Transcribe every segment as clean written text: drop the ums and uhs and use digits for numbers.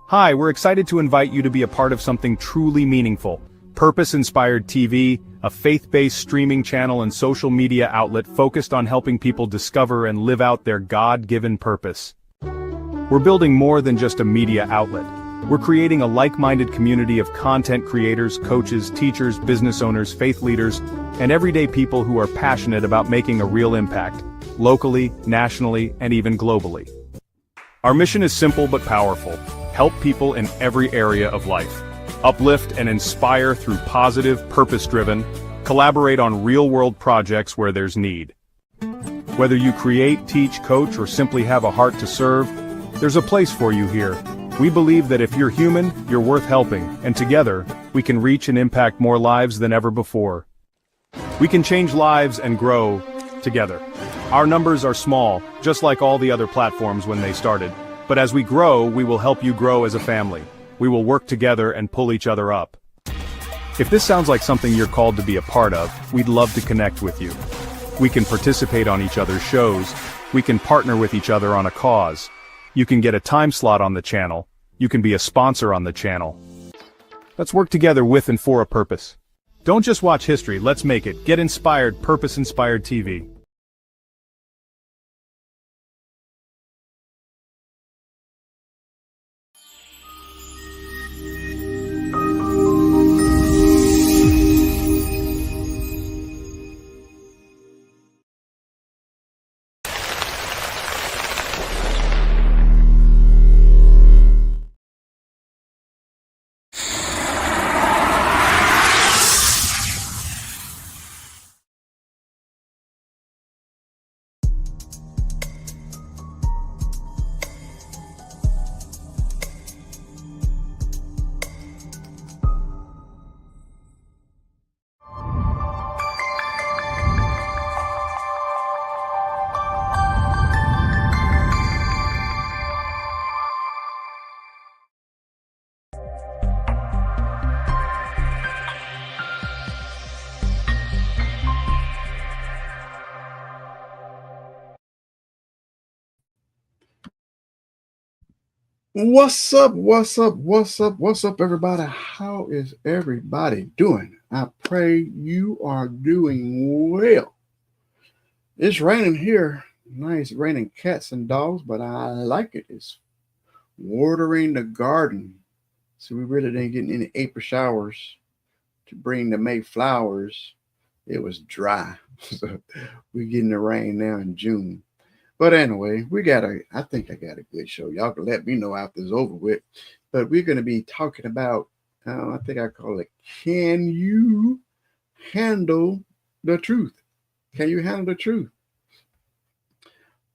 Hi, we're excited to invite you to be a part of something truly meaningful. Purpose-Inspired TV, a faith-based streaming channel and social media outlet focused on helping people discover and live out their God-given purpose. We're building more than just a media outlet. We're creating a like-minded community of content creators, coaches, teachers, business owners, faith leaders, and everyday people who are passionate about making a real impact, locally, nationally, and even globally. Our mission is simple but powerful. Help people in every area of life. Uplift and inspire through positive, purpose-driven, collaborate on real-world projects where there's need. Whether you create, teach, coach, or simply have a heart to serve, there's a place for you here. We believe that if you're human, you're worth helping, and together, we can reach and impact more lives than ever before. We can change lives and grow together. Our numbers are small, just like all the other platforms when they started. But as we grow, we will help you grow as a family. We will work together and pull each other up. If this sounds like something you're called to be a part of, we'd love to connect with you. We can participate on each other's shows. We can partner with each other on a cause. You can get a time slot on the channel. You can be a sponsor on the channel. Let's work together with and for a purpose. Don't just watch history, let's make it. Get inspired, Purpose-Inspired TV. What's up? What's up? What's up? What's up, everybody? How is everybody doing? I pray you are doing well. It's raining here. Nice raining cats and dogs, but I like it. It's watering the garden. So we really didn't get any April showers to bring the May flowers. It was dry. So we're getting the rain now in June. But anyway, I think I got a good show. Y'all can let me know after it's over with. But we're going to be talking about, I think I call it, can you handle the truth? Can you handle the truth?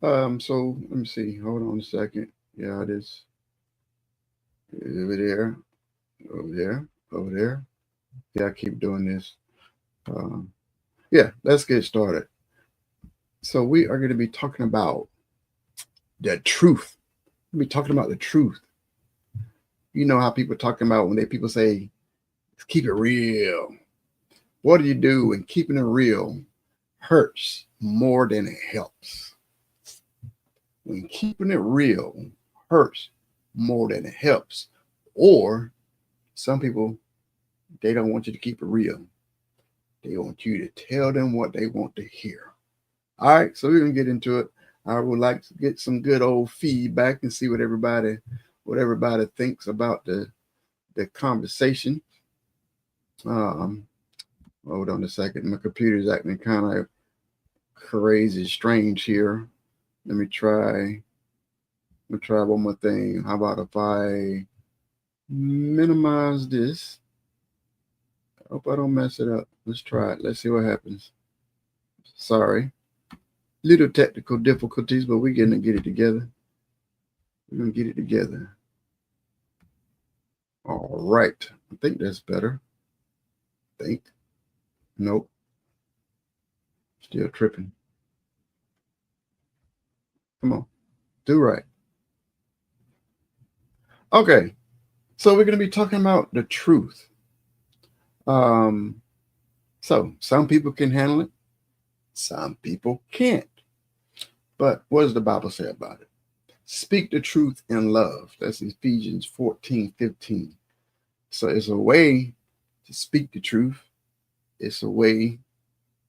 So let me see. Hold on a second. Yeah, it is. Over there. Over there. Over there. Yeah, I keep doing this. Yeah, let's get started. So we are going to be talking about the truth. We'll be talking about the truth. You know how people talking about when people say, keep it real. What do you do when keeping it real hurts more than it helps? When keeping it real hurts more than it helps. Or some people, they don't want you to keep it real. They want you to tell them what they want to hear. All right, so we're going to get into it. I would like to get some good old feedback and see what everybody thinks about the conversation. Hold on a second. My computer's acting kind of crazy, strange here. Let me try one more thing. How about if I minimize this? I hope I don't mess it up. Let's try it. Let's see what happens. Sorry. Little technical difficulties, but we're going to get it together. We're going to get it together. All right. I think that's better. Nope. Still tripping. Come on. Do right. Okay. So we're going to be talking about the truth. So some people can handle it. Some people can't. But what does the Bible say about it? Speak the truth in love. That's Ephesians 14:15. So it's a way to speak the truth. It's a way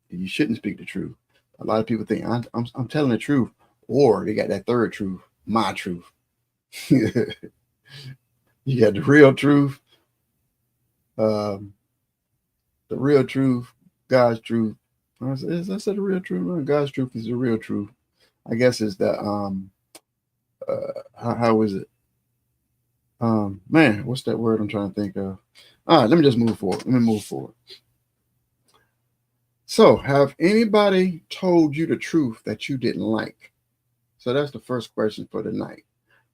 you shouldn't speak the truth. A lot of people think I'm telling the truth, or they got that third truth, my truth. You got um, the real truth, God's truth. I said the real truth. No, God's truth is the real truth. I guess it's the how is it? Man, what's that word I'm trying to think of? All right, let me just move forward. So, have anybody told you the truth that you didn't like? So that's the first question for tonight.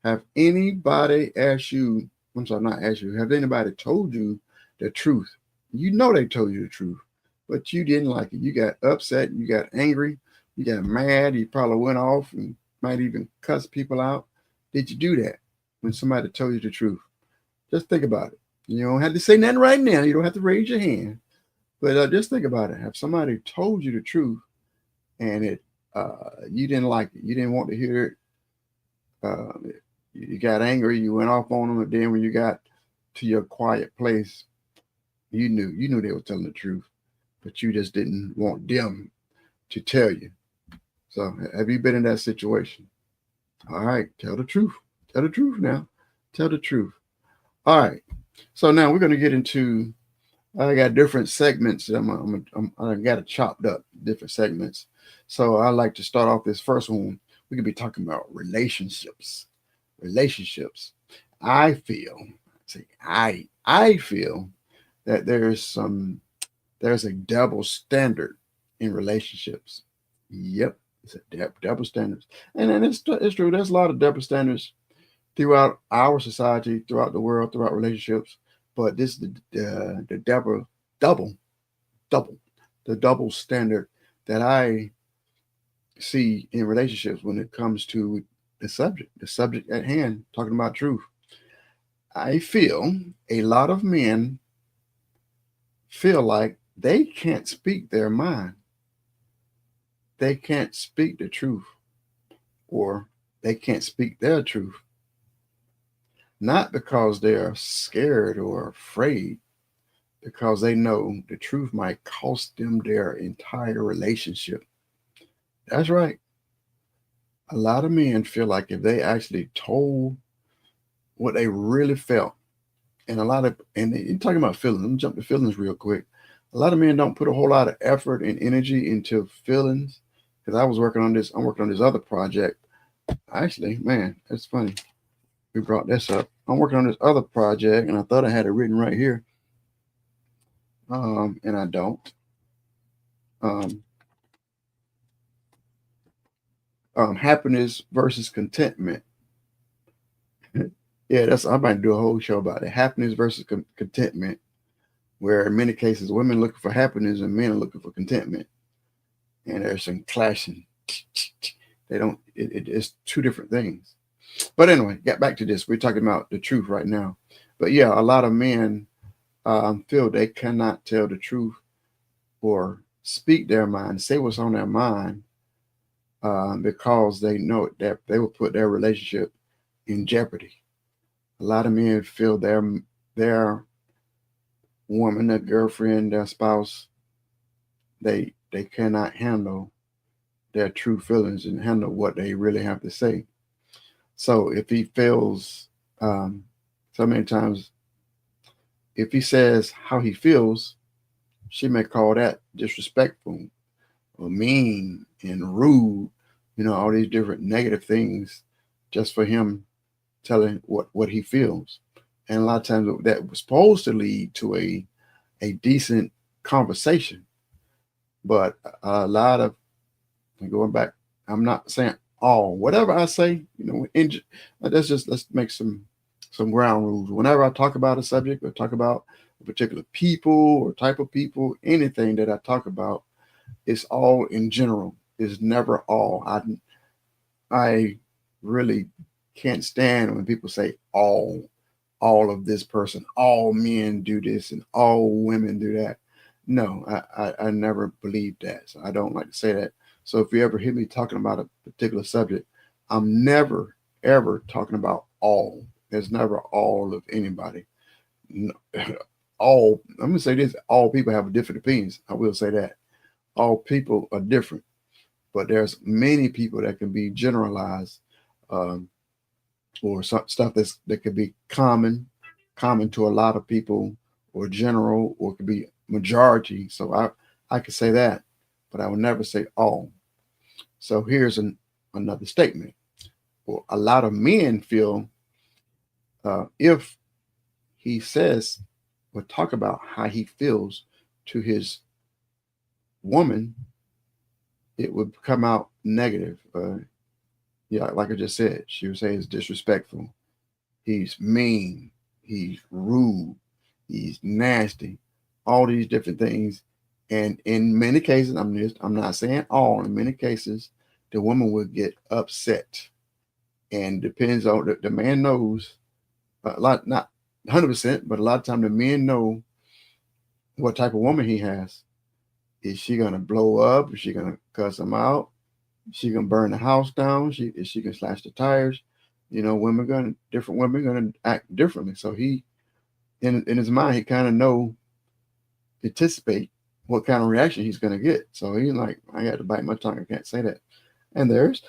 Have anybody asked you, I'm sorry, not asked you, have anybody told you the truth? You know they told you the truth, but you didn't like it. You got upset, you got angry, you got mad, you probably went off and might even cuss people out. Did you do that when somebody told you the truth? Just think about it. You don't have to say nothing right now. You don't have to raise your hand, but just think about it. Have somebody told you the truth and you didn't like it? You didn't want to hear it. You got angry, you went off on them, and then when you got to your quiet place, you knew they were telling the truth, but you just didn't want them to tell you. So have you been in that situation? All right, tell the truth. Tell the truth now. Tell the truth. All right. So now we're going to get into. I got different segments. I got it chopped up, different segments. So I like to start off this first one. We could be talking about relationships. I feel, I feel that there's a double standard in relationships. Yep, it's a double standards, and it's true. There's a lot of double standards throughout our society, throughout the world, throughout relationships. But this is the double double the double standard that I see in relationships when it comes to the subject at hand, talking about truth. I feel a lot of men feel like they can't speak their mind. They can't speak the truth, or they can't speak their truth. Not because they are scared or afraid, because they know the truth might cost them their entire relationship. That's right. A lot of men feel like if they actually told what they really felt, and you're talking about feelings. Let me jump to feelings real quick. A lot of men don't put a whole lot of effort and energy into feelings. Because I'm working on this other project. Actually, man, that's funny. We brought this up. I'm working on this other project, and I thought I had it written right here. And I don't. Happiness versus contentment. Yeah, I might do a whole show about it. Happiness versus contentment, where in many cases women are looking for happiness and men are looking for contentment, and there's some clashing. They don't. It's two different things. But anyway, get back to this. We're talking about the truth right now. But yeah, a lot of men feel they cannot tell the truth or speak their mind, say what's on their mind, because they know that they will put their relationship in jeopardy. A lot of men feel their woman, their girlfriend, their spouse, they cannot handle their true feelings and handle what they really have to say. So if he feels, so many times, if he says how he feels, she may call that disrespectful or mean and rude, all these different negative things just for him telling what he feels. And a lot of times that was supposed to lead to a decent conversation. But a lot of, going back, I'm not saying all, whatever I say, let's make some ground rules. Whenever I talk about a subject or talk about a particular people or type of people, anything that I talk about, it's all in general. It's never all. I really can't stand when people say all of this person, all men do this and all women do that. No, I never believed that. So I don't like to say that. So if you ever hear me talking about a particular subject, I'm never, ever talking about all. There's never all of anybody. No, all, I'm gonna say this: all people have different opinions. I will say that all people are different, but there's many people that can be generalized, um, or stuff that could be common to a lot of people, or general, or it could be majority. So I could say that, but I would never say all. So here's another statement. Well, a lot of men feel, if he says or talk about how he feels to his woman, it would come out negative. Yeah, like I just said, she would say it's disrespectful. He's mean. He's rude. He's nasty. All these different things. And in many cases, I'm not saying all. In many cases, the woman would get upset, and depends on the man knows a lot, not 100%, but a lot of time the men know what type of woman he has. Is she gonna blow up? Is she gonna cuss him out? Is she gonna burn the house down? Is she gonna slash the tires? Different women gonna act differently. So he, in his mind, he kind of anticipate what kind of reaction he's gonna get. So he's like, I got to bite my tongue. I can't say that. And there's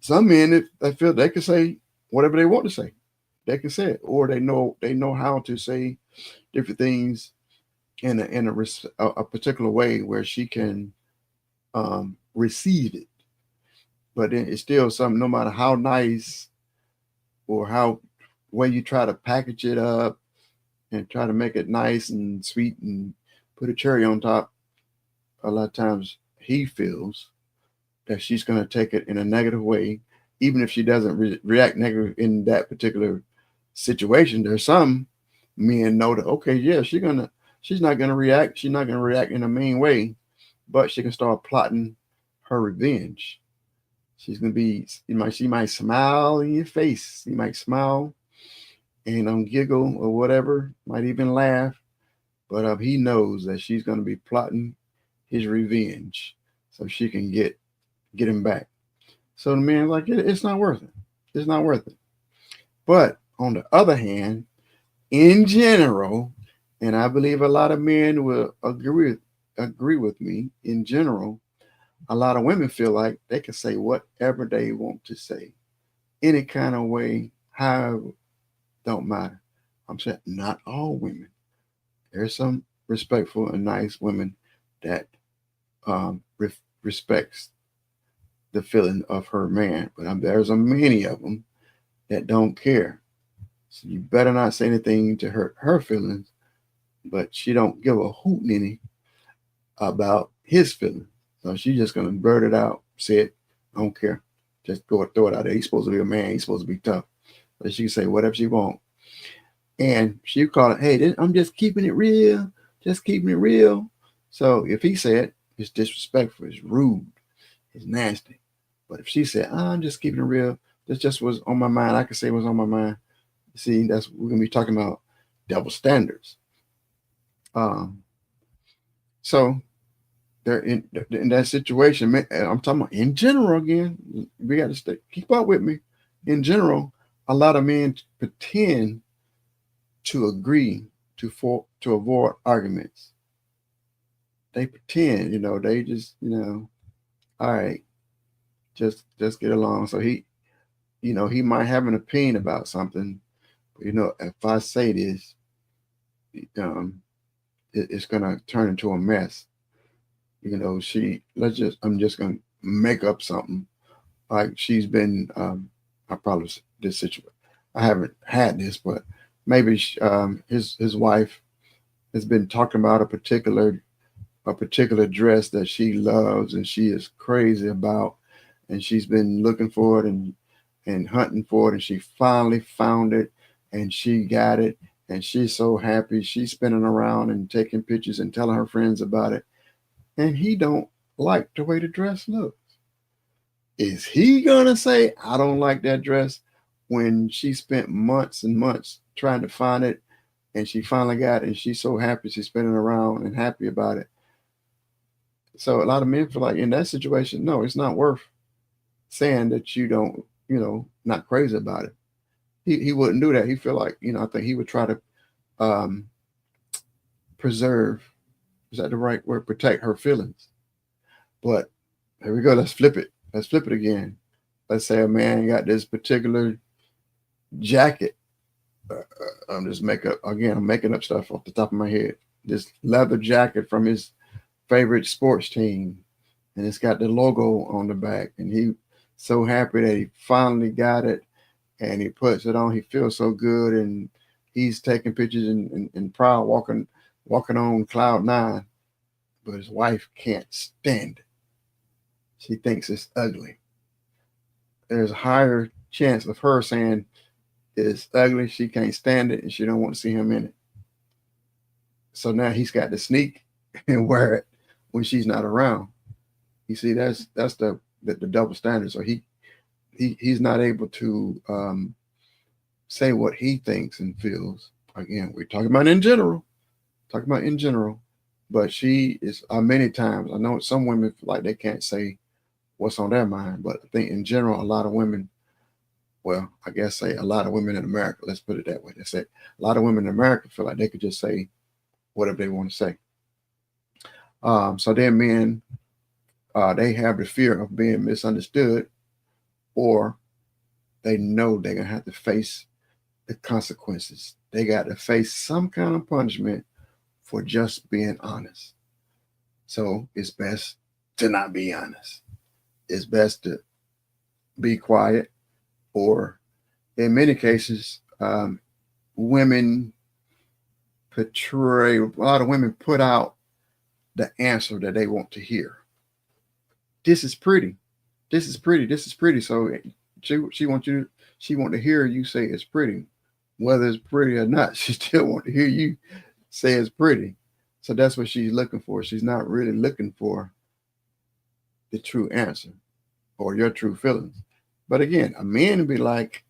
some men that feel they can say whatever they want to say. They can say it, or they know how to say different things in a particular way where she can receive it. But then it's still something. No matter how nice or how way you try to package it up and try to make it nice and sweet and put a cherry on top, a lot of times he feels that she's going to take it in a negative way, even if she doesn't react negative in that particular situation. There's some men know that, okay, yeah, she's not gonna react. She's not gonna react in a mean way, but she can start plotting her revenge. She's gonna be, she might smile in your face. She might smile and giggle or whatever, might even laugh, but he knows that she's gonna be plotting his revenge so she can get him back. So the man's like, it's not worth it. It's not worth it. But on the other hand, in general, and I believe a lot of men will agree with me, in general, a lot of women feel like they can say whatever they want to say, any kind of way, however, don't matter. I'm saying not all women. There's some respectful and nice women that respects the feeling of her man, but there's a many of them that don't care. So you better not say anything to hurt her feelings, but she don't give a hoot any about his feelings. So she's just gonna blurt it out, say it, I don't care. Just go and throw it out there. He's supposed to be a man, he's supposed to be tough. But she can say whatever she want. And she call it, hey, I'm just keeping it real, just keeping it real. So if he said it's disrespectful, it's rude, it's nasty. But if she said, I'm just keeping it real, this just was on my mind, I can say what's on my mind. See, we're gonna be talking about double standards. So they're in that situation. I'm talking about in general again. We got to keep up with me. In general, a lot of men pretend to agree to avoid arguments. They pretend, they just, all right, just get along. So he might have an opinion about something. But, if I say this, it's gonna turn into a mess. I'm just gonna make up something. Like she's been, I probably this situation. I haven't had this, but maybe his wife has been talking about a particular dress that she loves and she is crazy about, and she's been looking for it and hunting for it, and she finally found it, and she got it, and she's so happy. She's spinning around and taking pictures and telling her friends about it, and he don't like the way the dress looks. Is he gonna say, I don't like that dress, when she spent months and months trying to find it, and she finally got it, and she's so happy, she's spinning around and happy about it? So a lot of men feel like in that situation, no, it's not worth saying that you don't not crazy about it. He wouldn't do that. He feel like, I think he would try to preserve, is that the right word? Protect her feelings. But here we go. Let's flip it. Let's flip it again. Let's say a man got this particular jacket. I'm making up stuff off the top of my head. This leather jacket from his favorite sports team, and it's got the logo on the back. And he so happy that he finally got it, and he puts it on. He feels so good, and he's taking pictures and proud, walking on cloud nine. But his wife can't stand it. She thinks it's ugly. There's a higher chance of her saying it's ugly, she can't stand it, and she don't want to see him in it. So now he's got to sneak and wear it when she's not around. You see, that's the double standard. So he's not able to say what he thinks and feels. Again, we're talking about in general. But she is many times, I know some women feel like they can't say what's on their mind, but I think in general, a lot of women, well, I guess say a lot of women in America, let's put it that way. They say a lot of women in America feel like they could just say whatever they want to say. So then men, they have the fear of being misunderstood, or they know they're going to have to face the consequences. They got to face some kind of punishment for just being honest. So it's best to not be honest. It's best to be quiet, or in many cases, women portray, a lot of women put out the answer that they want to hear. This is pretty. This is pretty. This is pretty. So she want to hear you say it's pretty. Whether it's pretty or not, she still want to hear you say it's pretty. So that's what she's looking for. She's not really looking for the true answer or your true feelings. But again, a man would be like,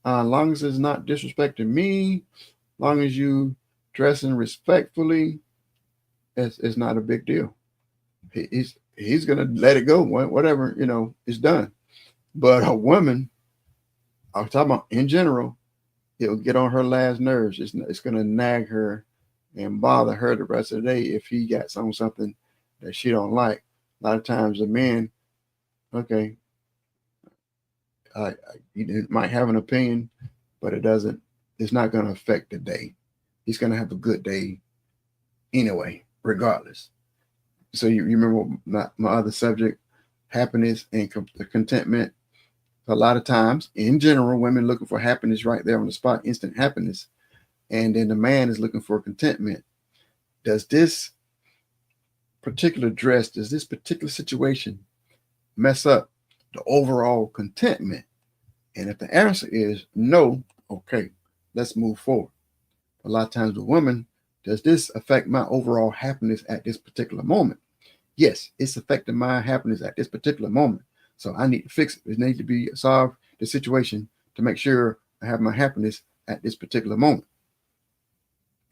as long as it's not disrespecting me, long as you dressing respectfully, it's not a big deal. He's gonna let it go. Whatever, it's done. But a woman, I'm talking about in general, it'll get on her last nerves. It's gonna nag her and bother her the rest of the day if he got something that she don't like. A lot of times the men, okay, he might have an opinion, but it's not going to affect the day. He's going to have a good day anyway, regardless. So you remember my other subject, happiness and contentment. A lot of times, in general, women looking for happiness right there on the spot, instant happiness. And then the man is looking for contentment. Does this particular dress, does this particular situation mess up the overall contentment? And if the answer is no, okay, let's move forward. A lot of times the woman, does this affect my overall happiness at this particular moment? Yes, it's affecting my happiness at this particular moment. So I need to fix it. It needs to be solved, the situation, to make sure I have my happiness at this particular moment.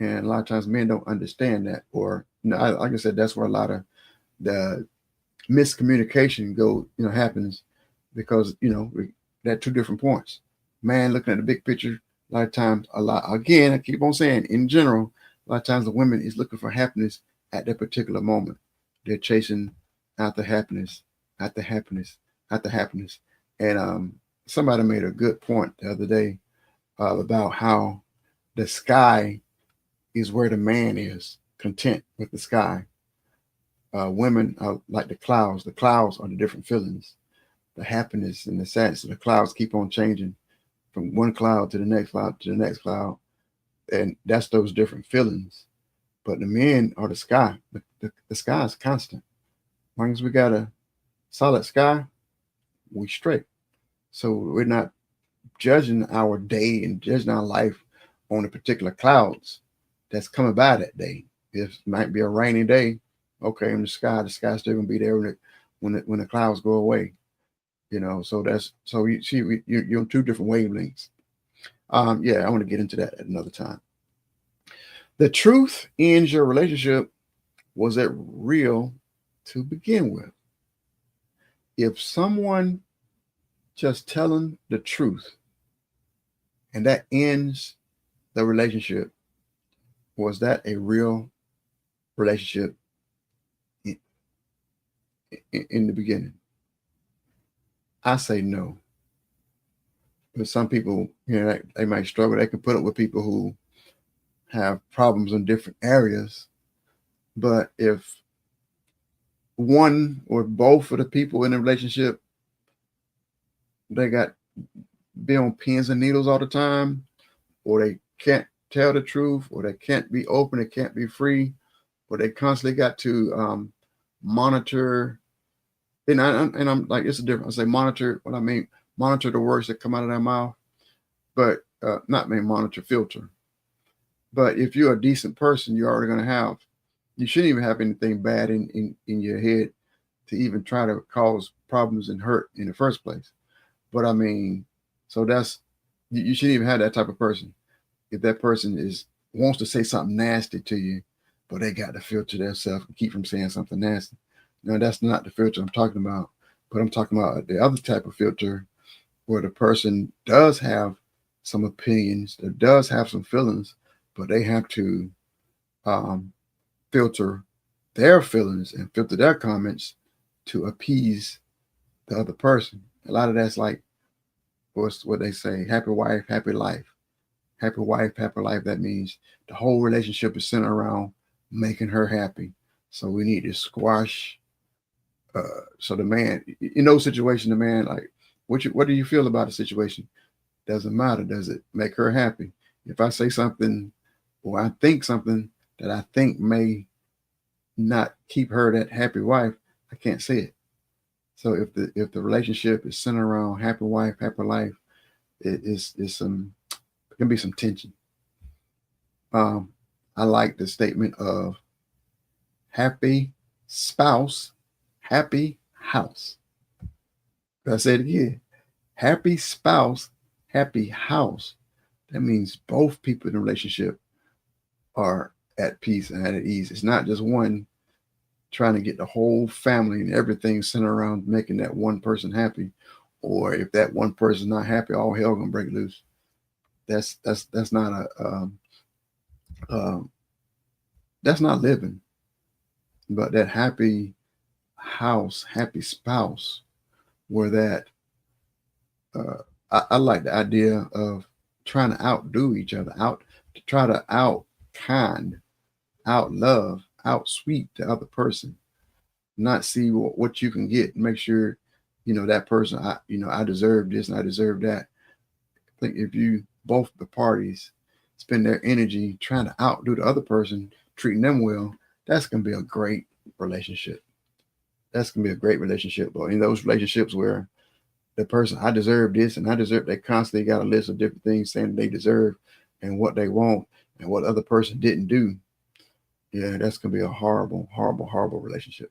And a lot of times men don't understand that, or like I said, that's where a lot of the miscommunication happens, because they're two different points. Man looking at the big picture, a lot of times, again, I keep on saying, in general, a lot of times the woman is looking for happiness at that particular moment. They're chasing after happiness, after happiness, after happiness. And somebody made a good point the other day about how the sky is where the man is content with the sky. Women are like the clouds. The clouds are the different feelings. The happiness and the sadness of the clouds keep on changing from one cloud to the next cloud to the next cloud. And that's those different feelings. But the men are the sky. The sky is constant. As long as we got a solid sky, we straight. So we're not judging our day and judging our life on the particular clouds that's coming by that day. It might be a rainy day. Okay, in the sky's still gonna be there when the clouds go away. So you see, you're on two different wavelengths. I want to get into that at another time. The truth ends your relationship. Was it real to begin with? If someone just telling the truth, and that ends the relationship, was that a real relationship in the beginning? I say no. But some people, they might struggle. They can put up with people who have problems in different areas. But if one or both of the people in the relationship, they got be on pins and needles all the time, or they can't tell the truth, or they can't be open, they can't be free, or they constantly got to monitor. And I'm like, it's a difference. I say monitor. What I mean, monitor the words that come out of their mouth, but not mean monitor, filter. But if you're a decent person, you're already going to have. You shouldn't even have anything bad in your head to even try to cause problems and hurt in the first place. But I mean, so that's, you shouldn't even have that type of person. If that person wants to say something nasty to you, but they got to filter themselves and keep from saying something nasty. No, that's not the filter I'm talking about. But I'm talking about the other type of filter where the person does have some opinions, that does have some feelings, but they have to filter their feelings and filter their comments to appease the other person. A lot of that's like what they say, happy wife, happy life. Happy wife, happy life. That means the whole relationship is centered around making her happy. So we need to squash. So the man, in those situations, the man, like, what do you feel about the situation? Doesn't matter. Does it make her happy? If I say something or I think something that I think may not keep her that happy wife, I can't say it. So if the relationship is centered around happy wife, happy life, it can be some tension. I like the statement of happy spouse, happy house. I say it again. Happy spouse, happy house. That means both people in the relationship are at peace and at ease. It's not just one trying to get the whole family and everything centered around making that one person happy. Or if that one person's not happy, all hell gonna break loose. That's not that's not living. But that happy house, happy spouse, where that I like the idea of trying to outdo each other, to try to out kind, out love, out sweet the other person, not see what you can get, make sure that person, I deserve this and I deserve that. I think if you both the parties spend their energy trying to outdo the other person, treating them well, that's gonna be a great relationship. That's gonna be a great relationship. But in those relationships where the person, I deserve this and I deserve, they constantly got a list of different things saying they deserve and what they want and what the other person didn't do. Yeah, that's gonna be a horrible, horrible, horrible relationship.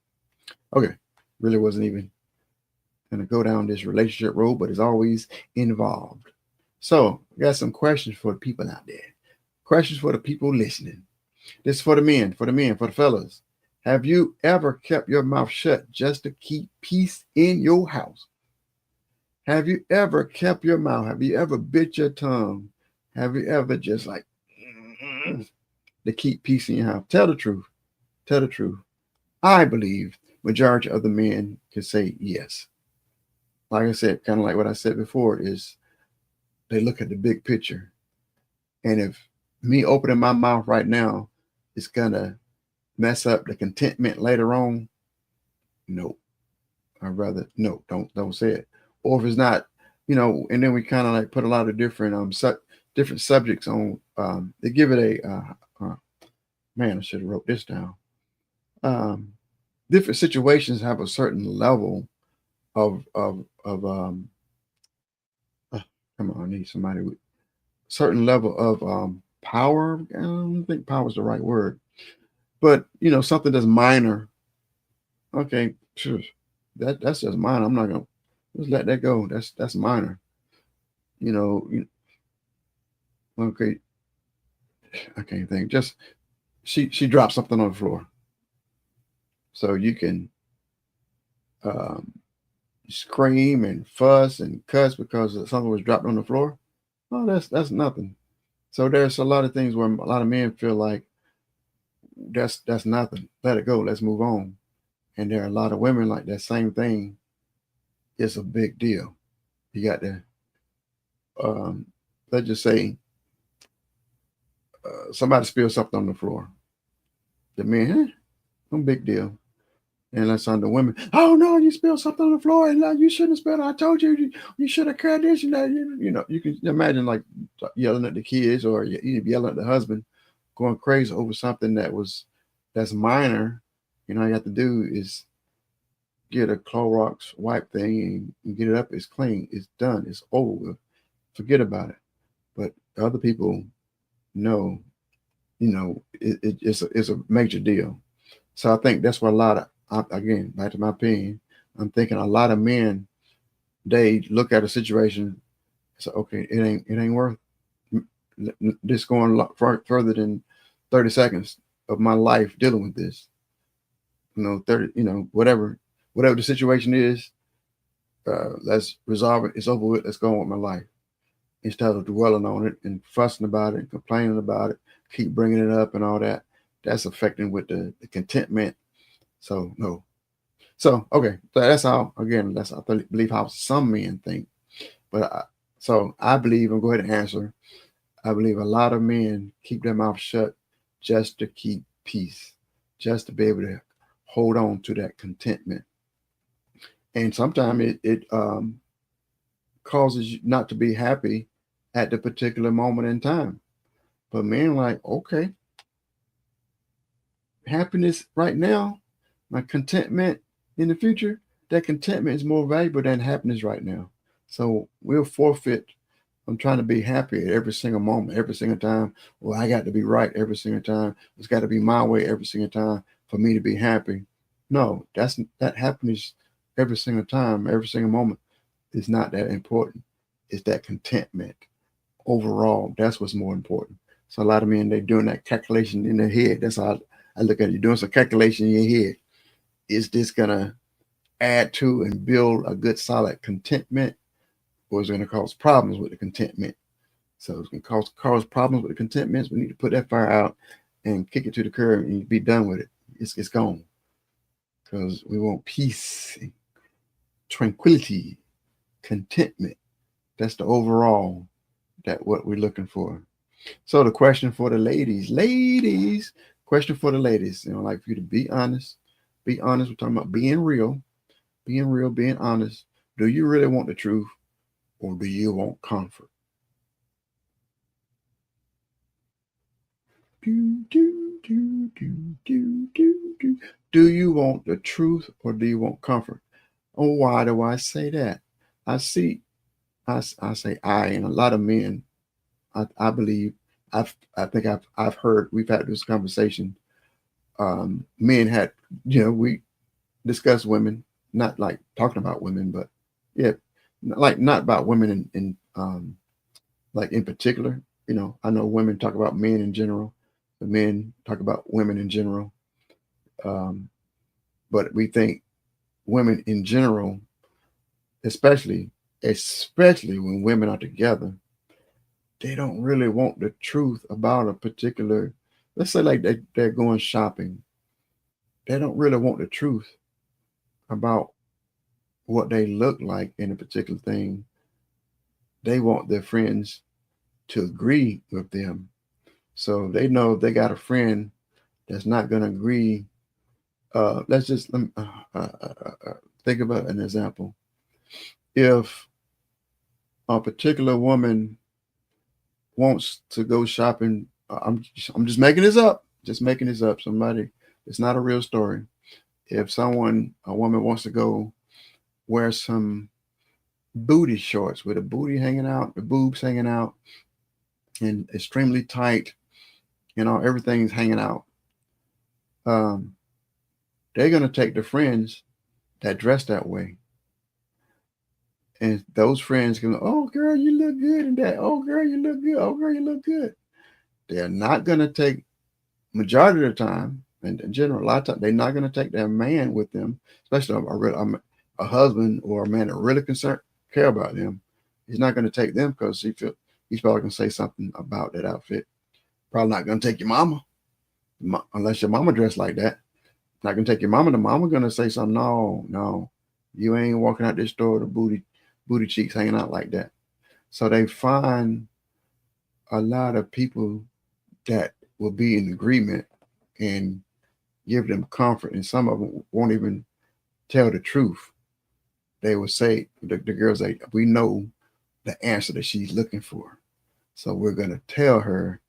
Okay, really wasn't even gonna go down this relationship road, but it's always involved. So I got some questions for the people out there. Questions for the people listening. This is for the men, for the fellas. Have you ever kept your mouth shut just to keep peace in your house? Have you ever kept your mouth? Have you ever bit your tongue? Have you ever just like to keep peace in your house? Tell the truth. Tell the truth. I believe majority of the men can say yes. Like I said, kind of like what I said before, is they look at the big picture. And if me opening my mouth right now is gonna mess up the contentment later on, no. I'd rather no, don't say it. Or if it's not, and then we kind of like put a lot of different different subjects on. They give it man, I should have wrote this down. Different situations have a certain level of come on, I need somebody with certain level of power. I don't think power is the right word, but something that's minor. Okay, sure. That's just minor. I'm not gonna just let that go. That's minor. Okay, I can't think. Just she dropped something on the floor, so you can scream and fuss and cuss because something was dropped on the floor. Oh, that's nothing. So there's a lot of things where a lot of men feel like that's nothing. Let it go. Let's move on. And there are a lot of women like that same thing. It's a big deal. You got to, let's just say, somebody spilled something on the floor. The men, no big deal. And that's on the women. Oh no, you spilled something on the floor, and you shouldn't have spilled it. I told you, you should have carried this. You can imagine like yelling at the kids or yelling at the husband, going crazy over something that's minor. All you have to do is get a Clorox wipe thing and get it up. It's clean. It's done. It's over. Forget about it. But other people know, it's a major deal. So I think that's what a lot of, again, back to my opinion, I'm thinking a lot of men, they look at a situation and say, okay, it ain't worth this going a lot further than 30 seconds of my life dealing with this. 30, whatever the situation is, let's resolve it. It's over with. Let's go on with my life. Instead of dwelling on it and fussing about it and complaining about it, keep bringing it up and all that. That's affecting with the contentment. So no. So okay, so that's how. Again, that's I believe how some men think. But I believe, and go ahead and answer. I believe a lot of men keep their mouth shut just to keep peace, just to be able to hold on to that contentment. And sometimes it causes you not to be happy at the particular moment in time. But men like, okay, happiness right now, my contentment in the future, that contentment is more valuable than happiness right now. So we'll forfeit I'm trying to be happy at every single moment, every single time. Well, I got to be right every single time. It's got to be my way every single time for me to be happy. No, that happiness every single time, every single moment is not that important. It's that contentment overall. That's what's more important. So a lot of men, they're doing that calculation in their head. That's how I look at it. You're doing some calculation in your head. Is this going to add to and build a good solid contentment, or is it going to cause problems with the contentment? So it's going to cause problems with the contentment. We need to put that fire out and kick it to the curb and be done with it. It's gone. Because we want peace, tranquility, contentment. That's the overall what we're looking for. So the question for the ladies, question for the ladies, like for you to be honest. Be honest. We're talking about being real, being honest. Do you really want the truth, or do you want comfort? Do you want the truth, or do you want comfort? Oh, why do I say that? I say and a lot of men, I believe, I think I've heard, we've had this conversation. Men had, we discuss women, not like talking about women, but yeah, like not about women in like in particular. I know women talk about men in general, but men talk about women in general. But we think women in general, especially when women are together, they don't really want the truth about a particular, let's say like they're going shopping. They don't really want the truth about what they look like in a particular thing. They want their friends to agree with them. So they know if they got a friend that's not going to agree. Let's just think about an example. If a particular woman wants to go shopping, I'm just making this up. Somebody, it's not a real story. If a woman wants to go wear some booty shorts with a booty hanging out, the boobs hanging out, and extremely tight, everything's hanging out. They're going to take the friends that dress that way. And those friends can, oh, girl, you look good in that. Oh, girl, you look good. Oh, girl, you look good. They're not going to take, majority of the time, and in general, a lot of times, they're not going to take their man with them, especially a a husband or a man that really care about them, he's not going to take them because he's probably going to say something about that outfit. Probably not going to take your mama unless your mama dressed like that. Not going to take your mama. The mama going to say something. No, no, you ain't walking out this store with booty cheeks hanging out like that. So they find a lot of people that will be in agreement and give them comfort, and some of them won't even tell the truth. They will say, the girls say, we know the answer that she's looking for, so we're going to tell her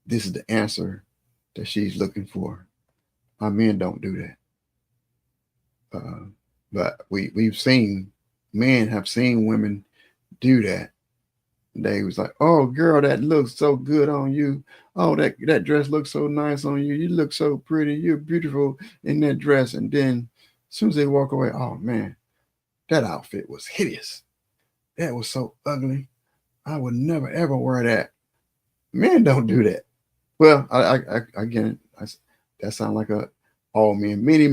this is the answer that she's looking for. Our men don't do that. But we've seen, men have seen women do that. They was like, oh, girl, that looks so good on you. Oh, that dress looks so nice on you. You look so pretty. You're beautiful in that dress. And then as soon as they walk away, oh, man, that outfit was hideous. That was so ugly. I would never, ever wear that. Men don't do that. Well, again, that sounds like all men. Many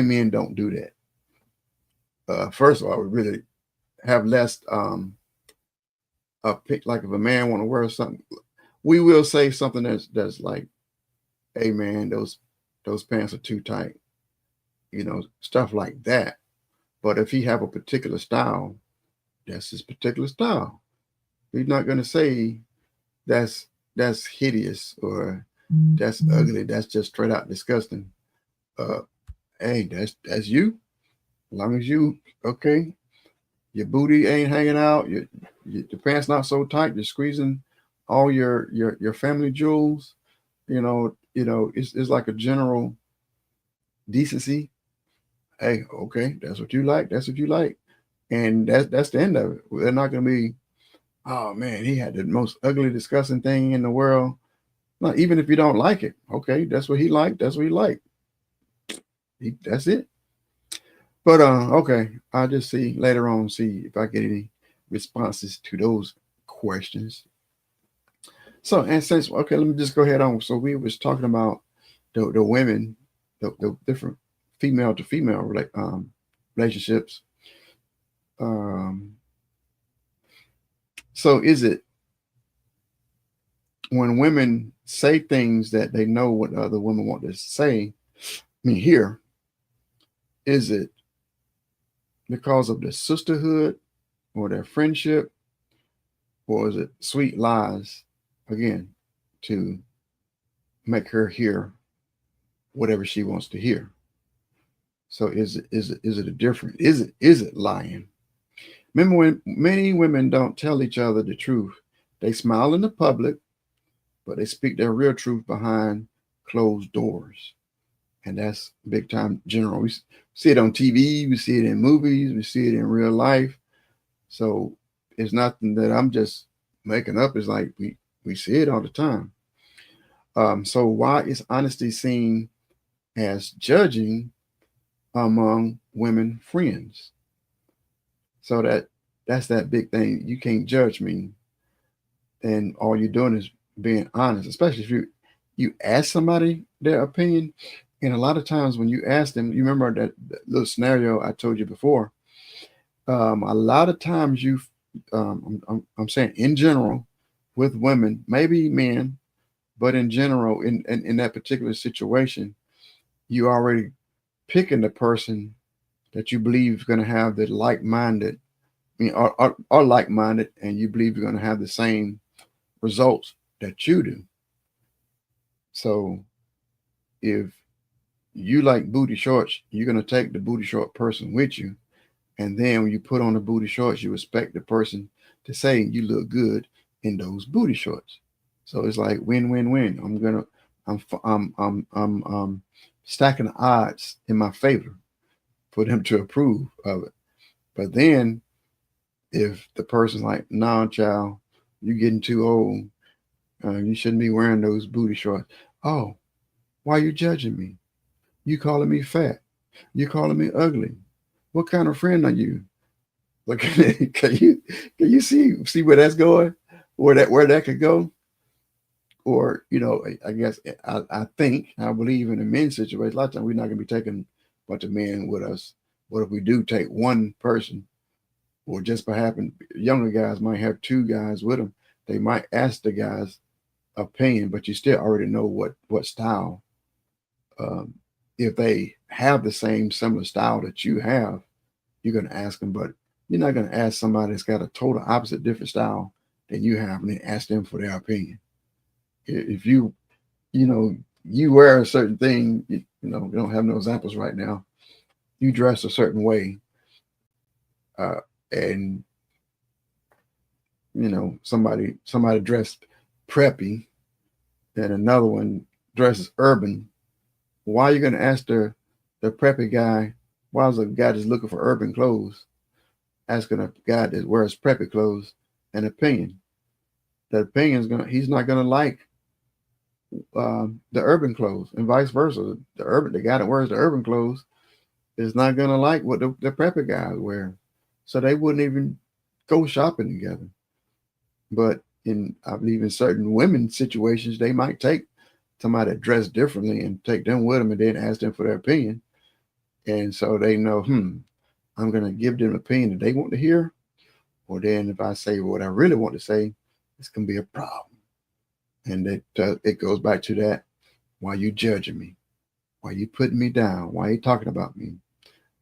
men don't do that. First of all, we really have less pick, like if a man want to wear something, we will say something that's like, hey man, those pants are too tight, stuff like that. But if he have a particular style, that's his particular style. He's not going to say that's hideous or that's ugly. That's just straight out disgusting. Hey, that's you. As long as you okay, your booty ain't hanging out, your pants not so tight, you're squeezing all your family jewels. It's like a general decency. Hey, okay, that's what you like. That's what you like, and that's the end of it. They're not going to be, oh man, he had the most ugly, disgusting thing in the world. No, even if you don't like it, okay, that's what he liked. That's what he liked. That's it. But okay, I'll just see later on, see if I get any responses to those questions. So, and since, okay, let me just go ahead on. So we was talking about the women, the different female to female relationships. So is it when women say things that they know what other women want to say, hear, is it because of the sisterhood or their friendship, or is it sweet lies, again, to make her hear whatever she wants to hear? So is it a different? Is it lying? Remember, when many women don't tell each other the truth, they smile in the public, but they speak their real truth behind closed doors. And that's big time general. We see it on TV, we see it in movies, we see it in real life. So it's nothing that I'm just making up. It's like we see it all the time. So why is honesty seen as judging among women friends? So that's that big thing. You can't judge me, and all you're doing is being honest. Especially if you ask somebody their opinion, and a lot of times when you ask them, you remember that little scenario I told you before. A lot of times I'm saying in general with women, maybe men, but in general, in that particular situation, you already picking the person that you believe is going to have the like-minded, are like-minded, and you believe you're going to have the same results that you do. So if you like booty shorts, you're going to take the booty short person with you. And then when you put on the booty shorts, you expect the person to say you look good in those booty shorts. So it's like win-win-win. I'm stacking the odds in my favor for them to approve of it. But then if the person's like, nah, child, you're getting too old. You shouldn't be wearing those booty shorts. Oh, why are you judging me? You calling me fat? You calling me ugly? What kind of friend are you? Like, can you see where that's going? Where that could go? Or, I guess I believe in a men's situation, a lot of times we're not going to be taking a bunch of men with us. What if we do take one person, or just by having younger guys might have two guys with them, they might ask the guy's opinion, but you still already know what style. Um, if they have the same similar style that you have, you're going to ask them, but you're not going to ask somebody that's got a total opposite, different style than you have, and then ask them for their opinion. If you wear a certain thing, we don't have no examples right now. You dress a certain way, and somebody dressed preppy, and another one dresses urban. Why are you going to ask the preppy guy? Why is a guy that's looking for urban clothes asking a guy that wears preppy clothes an opinion? That opinion is he's not gonna like the urban clothes, and vice versa. The guy that wears the urban clothes is not gonna like what the preppy guy is wearing. So they wouldn't even go shopping together. But I believe in certain women situations, they might take somebody that dressed differently and take them with them and then ask them for their opinion. And so they know, I'm going to give them an opinion that they want to hear. Or then if I say what I really want to say, it's going to be a problem. And it goes back to that. Why you judging me? Why you putting me down? Why you talking about me?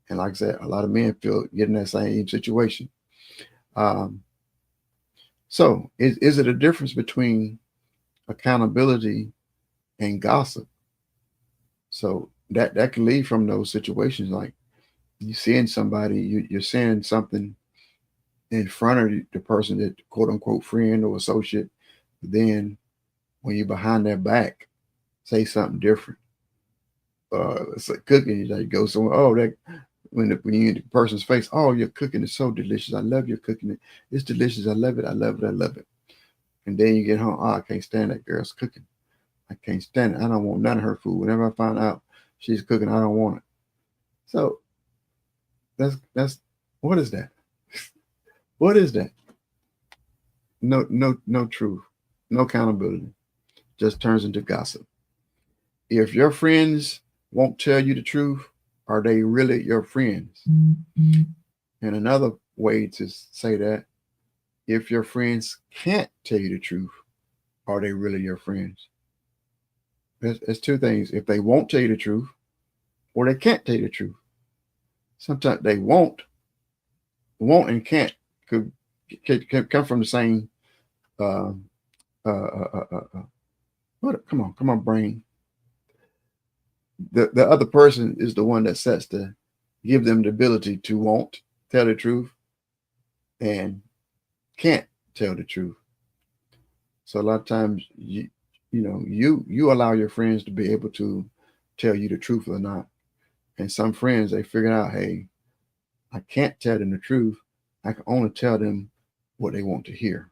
And like I said, a lot of men get in that same situation. So is it a difference between accountability and gossip? So that can lead from those situations. Like you seeing somebody, you're saying something in front of the person that quote unquote friend or associate. Then when you're behind their back, say something different. It's like cooking. You go somewhere. Oh, that when you in the person's face. Oh, your cooking is so delicious. I love your cooking. It's delicious. I love it. I love it. I love it. And then you get home. Oh, I can't stand that girl's cooking. I can't stand it. I don't want none of her food. Whenever I find out she's cooking, I don't want it. So that's what is that? What is that? No truth, no accountability. Just turns into gossip. If your friends won't tell you the truth, are they really your friends? Mm-hmm. And another way to say that, if your friends can't tell you the truth, are they really your friends? There's two things. If they won't tell you the truth, or they can't tell you the truth. Sometimes they won't and can't could come from the same. Uh, what? Come on, brain. The other person is the one that sets to give them the ability to won't tell the truth and can't tell the truth. So a lot of times you allow your friends to be able to tell you the truth or not. And some friends, they figure out, hey, I can't tell them the truth. I can only tell them what they want to hear.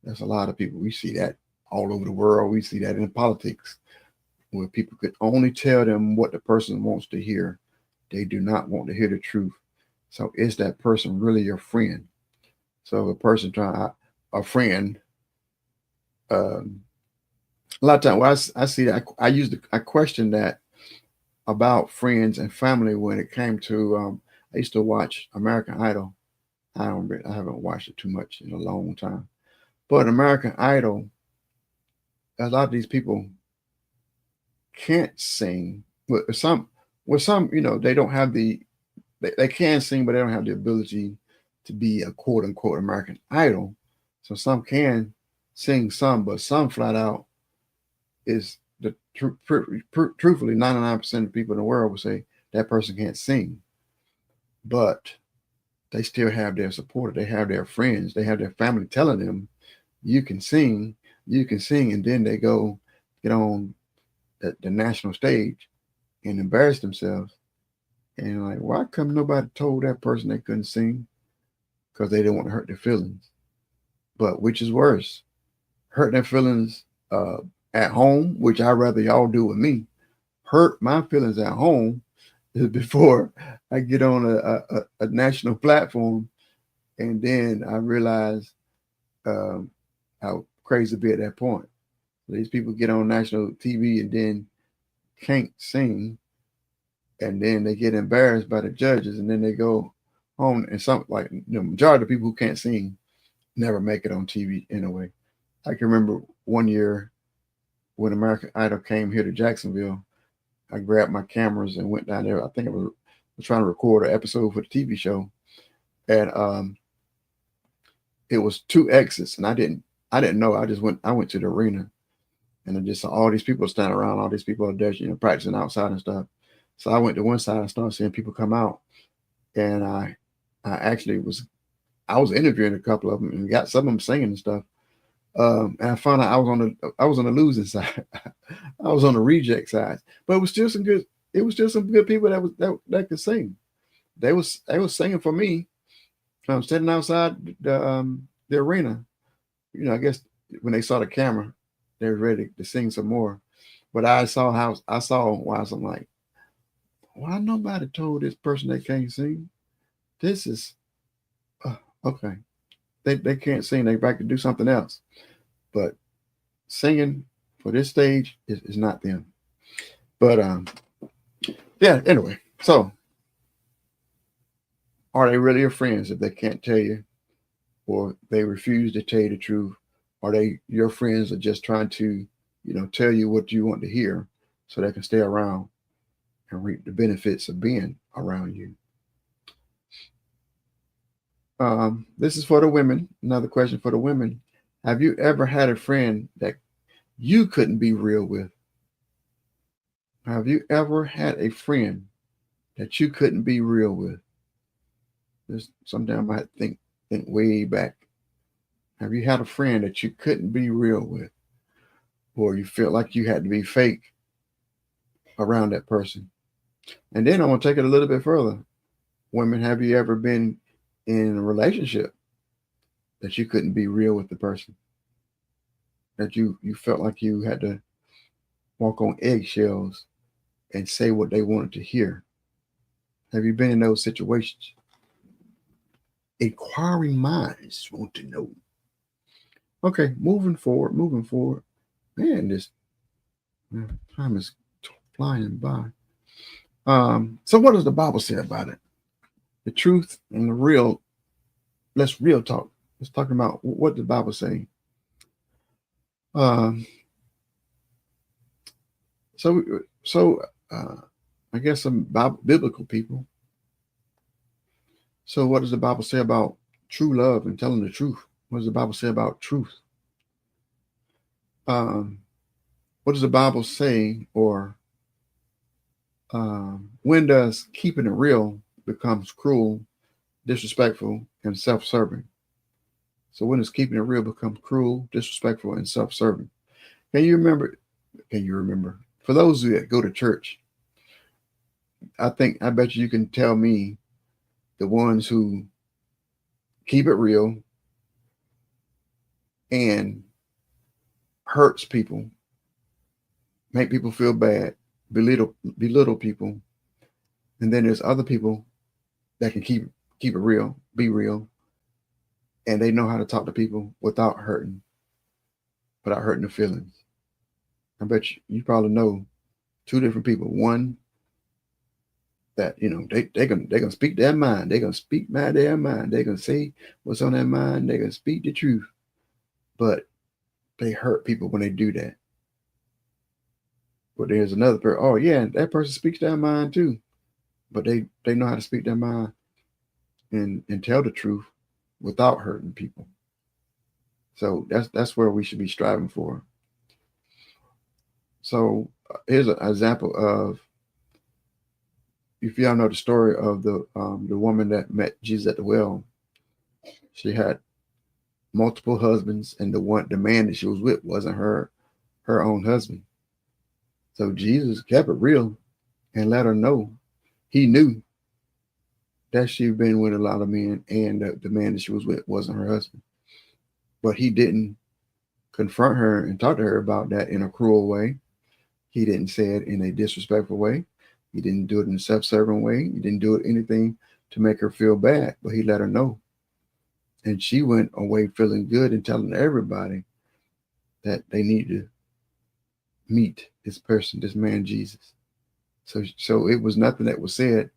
There's a lot of people. We see that all over the world. We see that in politics, where people could only tell them what the person wants to hear. They do not want to hear the truth. So is that person really your friend? So a person a friend, a lot of times, well, I see that I question that about friends and family when it came to, I used to watch American Idol. I haven't watched it too much in a long time, but American Idol, a lot of these people can't sing. With some, they don't have they can sing, but they don't have the ability to be a quote unquote American Idol. So some can sing some, but some flat out is truthfully 99% of people in the world would say that person can't sing. But they still have their supporter, they have their friends, they have their family telling them you can sing, and then they go get on the national stage and embarrass themselves. And like, why come nobody told that person they couldn't sing? Because they didn't want to hurt their feelings. But which is worse, hurt their feelings at home, which I'd rather y'all do with me, hurt my feelings at home before I get on a national platform, and then I realize how crazy be at that point. These people get on national TV and then can't sing, and then they get embarrassed by the judges, and then they go home. And some, like, the majority of people who can't sing never make it on TV anyway. I can remember one year when American Idol came here to Jacksonville, I grabbed my cameras and went down there. I think I was trying to record an episode for the TV show, and it was 2 exits, and I didn't know. I went to the arena, and I just saw all these people standing around. All these people are there, practicing outside and stuff. So I went to one side and started seeing people come out, and I actually was interviewing a couple of them and got some of them singing and stuff. And I found out I was on the losing side. I was on the reject side, but it was still some good people that could sing. They was singing for me. I'm standing outside the arena. I guess when they saw the camera, they were ready to sing some more. But I saw why I'm like, why nobody told this person they can't sing? This is okay. They can't sing. They back to do something else. But singing for this stage is not them. But yeah. Anyway, so are they really your friends if they can't tell you, or they refuse to tell you the truth? Are they your friends are just trying to, tell you what you want to hear so they can stay around and reap the benefits of being around you? This is for the women. Another question for the women. Have you ever had a friend that you couldn't be real with? Have you ever had a friend that you couldn't be real with? Sometimes I think way back. Have you had a friend that you couldn't be real with, or you felt like you had to be fake around that person? And then I want to take it a little bit further. Women, have you ever been in a relationship that you couldn't be real with the person? That you felt like you had to walk on eggshells and say what they wanted to hear? Have you been in those situations? Inquiring minds want to know. Okay, moving forward. Man, this time is flying by. So what does the Bible say about it? The truth and the real. Let's real talk. Let's talk about what the Bible saying. So I guess some biblical people. So what does the Bible say about true love and telling the truth? What does the Bible say about truth? What does the Bible say, or when does keeping it real becomes cruel, disrespectful, and self-serving? So when does keeping it real become cruel, disrespectful, and self-serving? Can you remember? For those who that go to church, I bet you can tell me the ones who keep it real and hurts people, make people feel bad, belittle people, and then there's other people that can keep it real, be real, and they know how to talk to people without hurting the feelings. I bet you probably know 2 different people. One that they gonna speak their mind. They're gonna speak their mind. They're gonna say what's on their mind. They're gonna speak the truth, but they hurt people when they do that. But there's another person. Oh yeah, that person speaks their mind too, but they know how to speak their mind and tell the truth without hurting people. So that's where we should be striving for. So here's an example of, if y'all know the story of the woman that met Jesus at the well. She had multiple husbands, and the man that she was with wasn't her own husband. So Jesus kept it real and let her know he knew that she'd been with a lot of men, and the man that she was with wasn't her husband. But he didn't confront her and talk to her about that in a cruel way. He didn't say it in a disrespectful way. He didn't do it in a self-serving way. He didn't do it anything to make her feel bad, but he let her know. And she went away feeling good and telling everybody that they need to meet this person, this man, Jesus. So it was nothing that was said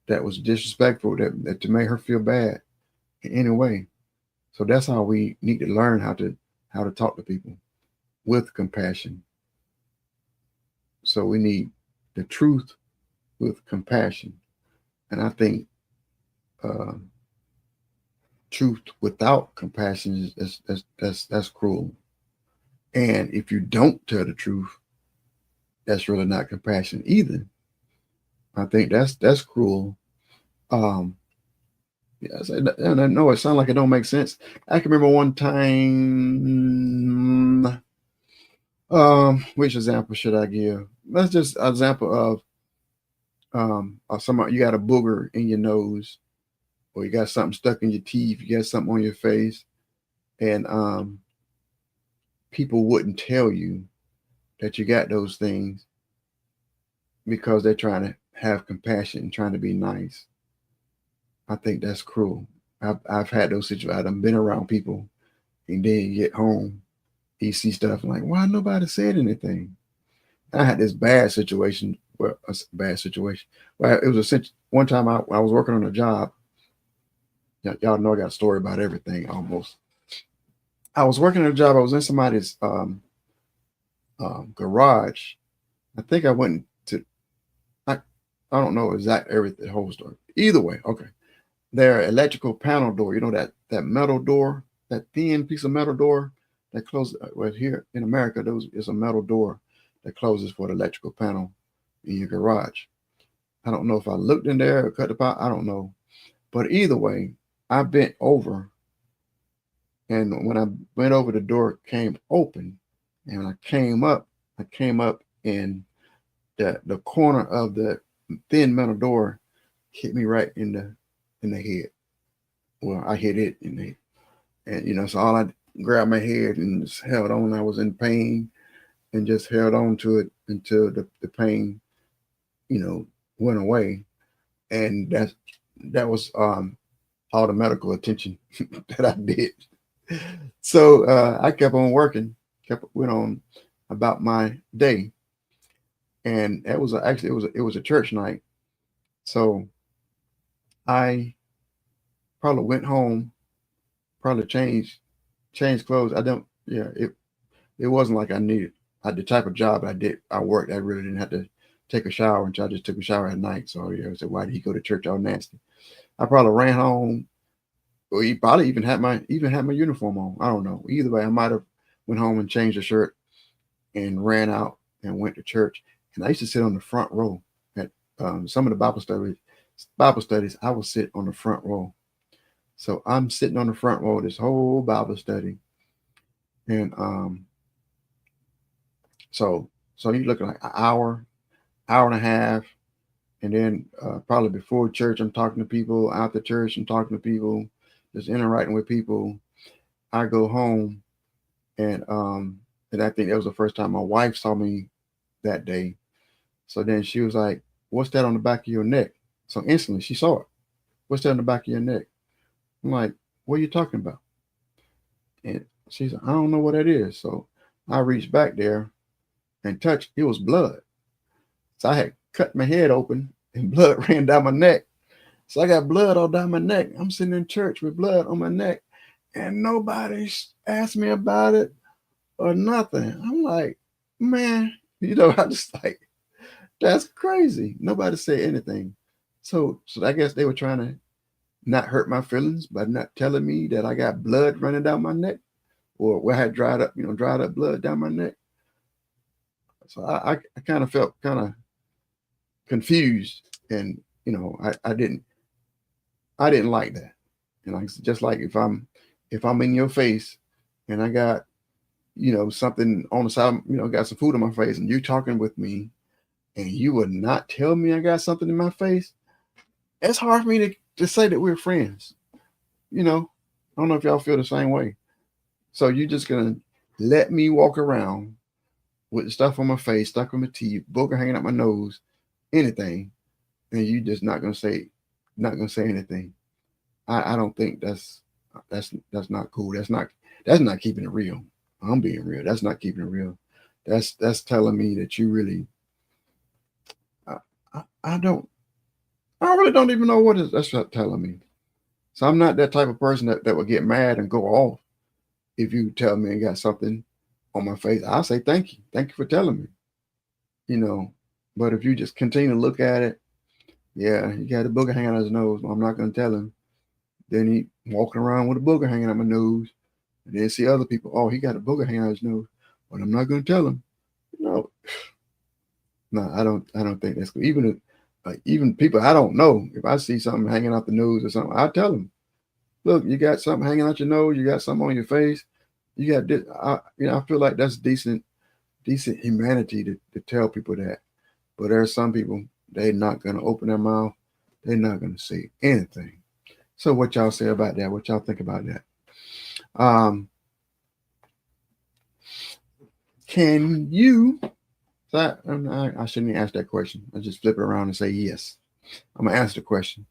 that was disrespectful, that to make her feel bad in any way. So that's how we need to learn how to talk to people with compassion. So we need the truth with compassion. And I think uh, truth without compassion that's cruel. And if you don't tell the truth, that's really not compassion either. I think that's cruel. Um, yeah, I know it sounds like it don't make sense. I can remember one time. Which example should I give? Let's just an example of somebody, you got a booger in your nose, or you got something stuck in your teeth, you got something on your face, and people wouldn't tell you that you got those things because they're trying to have compassion, trying to be nice. I think that's cruel. I've had those situations. I've been around people, and then you get home, you see stuff like, why nobody said anything? I had this bad situation. Well, a bad situation. Well, it was one time I was working on a job. Y'all know I got a story about everything almost. I was working on a job. I was in somebody's garage. I think I went to. I don't know exactly everything, the whole story. Either way, okay. Their electrical panel door. You know that metal door, that thin piece of metal door that closes. Well, here in America, there is a metal door that closes for the electrical panel in your garage. I don't know if I looked in there or cut the pot. I don't know. But either way, I bent over, and when I bent over, the door came open, and when I came up, and the corner of the thin metal door hit me right in the head. Well, I hit it in the, and so all I grabbed my head and just held on. I was in pain and just held on to it until the pain, went away. And that was all the medical attention that I did. So I kept on working, went on about my day, and it was a church night. So I probably went home, probably changed clothes. It wasn't like the type of job I worked. I really didn't have to take a shower until I just took a shower at night. So I said, why did he go to church all nasty? I probably ran home, or he probably even had my uniform on. I don't know. Either way, I might have went home and changed the shirt and ran out and went to church. And I used to sit on the front row at some of the Bible studies. I would sit on the front row. So I'm sitting on the front row of this whole Bible study, and so you're looking like an hour and a half, and then probably before church I'm talking to people. After church I'm talking to people, just interacting with people. I go home, and I think that was the first time my wife saw me that day. So then she was like, "What's that on the back of your neck?" So instantly she saw it. "What's that on the back of your neck?" I'm like, "What are you talking about?" And she's like, "I don't know what that is." So I reached back there and touched. It was blood. So I had cut my head open and blood ran down my neck. So I got blood all down my neck. I'm sitting in church with blood on my neck, and nobody asked me about it or nothing. I'm like, man, I just like, that's crazy. Nobody said anything. So I guess they were trying to not hurt my feelings by not telling me that I got blood running down my neck, or where I had dried up blood down my neck. So I kind of felt kind of confused, and I didn't like that. And just like if I'm in your face and I got something on the side, got some food on my face, and you talking with me, and you would not tell me I got something in my face, it's hard for me to say that we're friends. I don't know if y'all feel the same way. So you're just gonna let me walk around with stuff on my face, stuck on my teeth, booger hanging out my nose, anything, and you just not gonna say anything. I don't think that's not cool. That's not keeping it real. I'm being real. That's not keeping it real. That's telling me that you really I really don't even know that's not telling me. So I'm not that type of person that would get mad and go off if you tell me I got something on my face. I'll say thank you. Thank you for telling me. You know, but if you just continue to look at it, yeah, he got a booger hanging out his nose. Well, I'm not gonna tell him. Then he walking around with a booger hanging out my nose. And then see other people, oh, he got a booger hanging out his nose. But I'm not gonna tell him. No, no, I don't think that's good. Even people I don't know, if I see something hanging out the nose or something, I tell them, look, you got something hanging out your nose, you got something on your face, you got this. I feel like that's decent humanity to tell people that. But there are some people, they're not gonna open their mouth, they're not gonna say anything. So what y'all say about that? What y'all think about that? Can you? I shouldn't ask that question. I just flip it around and say yes. I'm gonna answer the question.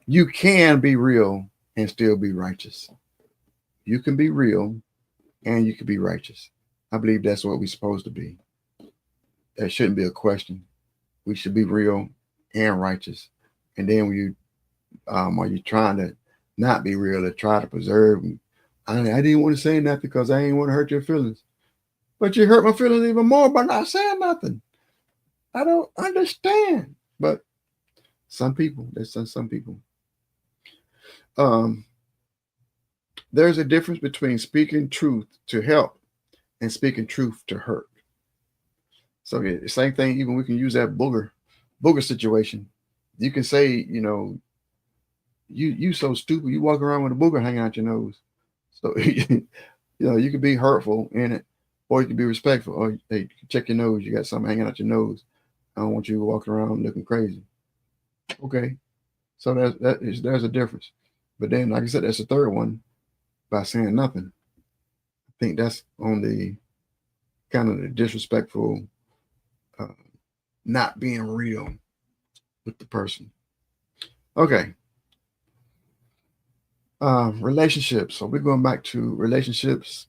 You can be real and still be righteous. You can be real and you can be righteous. I believe that's what we're supposed to be. That shouldn't be a question. We should be real and righteous. And then when you are you trying to not be real to try to preserve? I didn't want to say nothing because I didn't want to hurt your feelings. But you hurt my feelings even more by not saying nothing. I don't understand. But some people, there's some people. There's a difference between speaking truth to help and speaking truth to hurt. So the same thing, even we can use that booger situation. You can say, you so stupid, you walk around with a booger hanging out your nose. So you can be hurtful in it, or you can be respectful. Or hey, check your nose, you got something hanging out your nose. I don't want you walking around looking crazy. Okay. So there's a difference. But then, like I said, that's the third one, by saying nothing. I think that's on the kind of the disrespectful, not being real with the person. Okay. Relationships. So we're going back to relationships.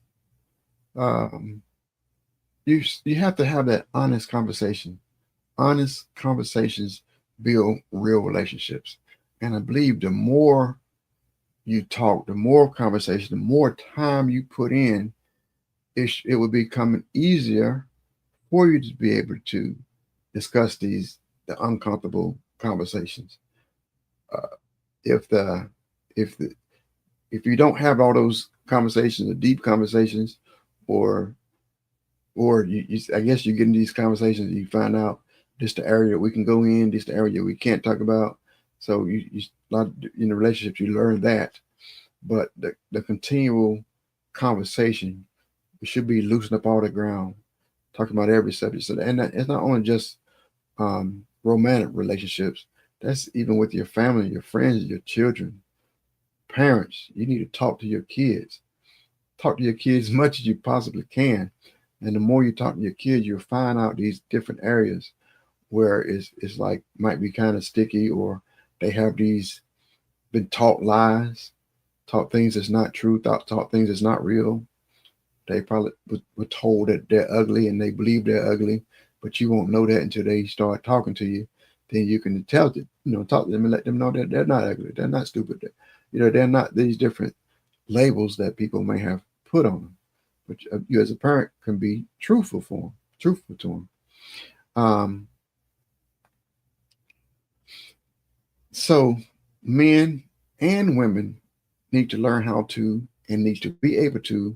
You have to have that honest conversation. Honest conversations build real relationships. And I believe the more you talk, the more conversation, the more time you put in, it will become easier for you to be able to discuss the uncomfortable conversations. If you don't have all those conversations, the deep conversations, or I guess you get in these conversations and you find out this the area we can go in, this the area we can't talk about. So you not in the relationships you learn that, but the continual conversation, we should be loosening up all the ground, talking about every subject. So and it's not only just romantic relationships. That's even with your family, your friends, your children, parents. You need to talk to your kids. Talk to your kids as much as you possibly can. And the more you talk to your kids, you'll find out these different areas where it's like might be kind of sticky, or they have these been taught lies, taught things that's not true, taught things that's not real. They probably were told that they're ugly and they believe they're ugly, but you won't know that until they start talking to you. Then you can talk to them and let them know that they're not ugly, they're not stupid, they're not these different labels that people may have put on them. But you as a parent can be truthful to them. So men and women need to learn how to and need to be able to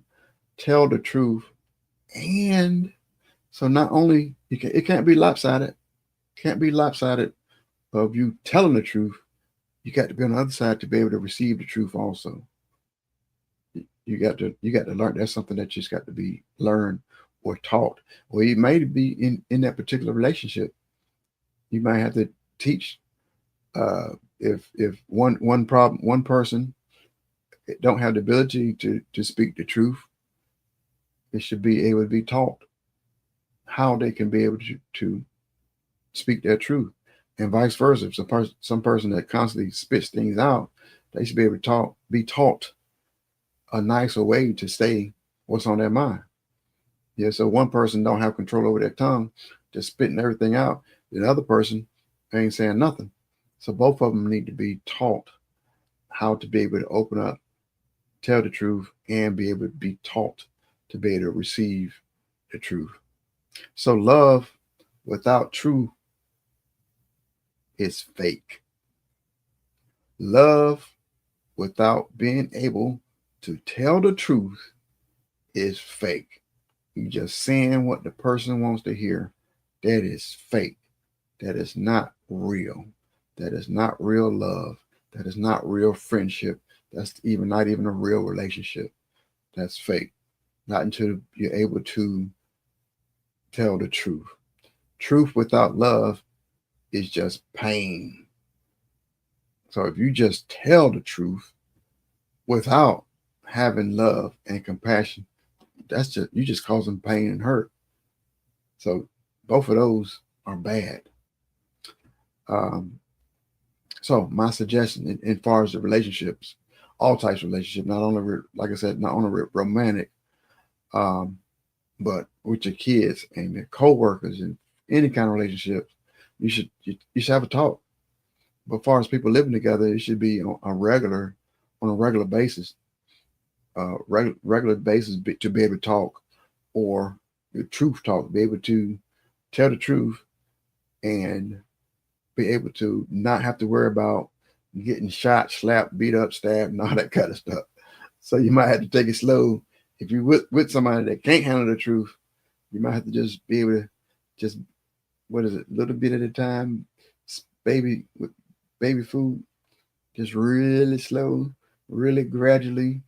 tell the truth. And so not only it can't be lopsided, of you telling the truth. You got to be on the other side to be able to receive the truth also. You got to learn. That's something that just got to be learned or taught. Or you may be in that particular relationship. You might have to teach. If one person don't have the ability to speak the truth, it should be able to be taught how they can be able to speak their truth, and vice versa. If some person that constantly spits things out, they should be able to be taught a nicer way to say what's on their mind. Yeah, so one person don't have control over their tongue, just spitting everything out. The other person ain't saying nothing. So both of them need to be taught how to be able to open up, tell the truth, and be able to be taught to be able to receive the truth. So love without truth is fake. Love without being able to tell the truth is fake. You just saying what the person wants to hear. That is fake. That is not real. That is not real love. That is not real friendship. That's even not even a real relationship. That's fake. Not until you're able to tell the truth. Truth without love is just pain. So if you just tell the truth without having love and compassion, that's just you just causing pain and hurt. So both of those are bad. Um, so my suggestion, in far as the relationships, all types of relationships, not only like I said, not only romantic, um, but with your kids and your co-workers and any kind of relationships, you should have a talk. But as far as people living together, it should be on a regular basis, regular basis to be able to talk, or the truth talk, be able to tell the truth and be able to not have to worry about getting shot, slapped, beat up, stabbed, and all that kind of stuff. So you might have to take it slow. If you're with somebody that can't handle the truth, you might have to just be able to just, what is it, a little bit at a time, baby with baby food, just really slow, really gradually,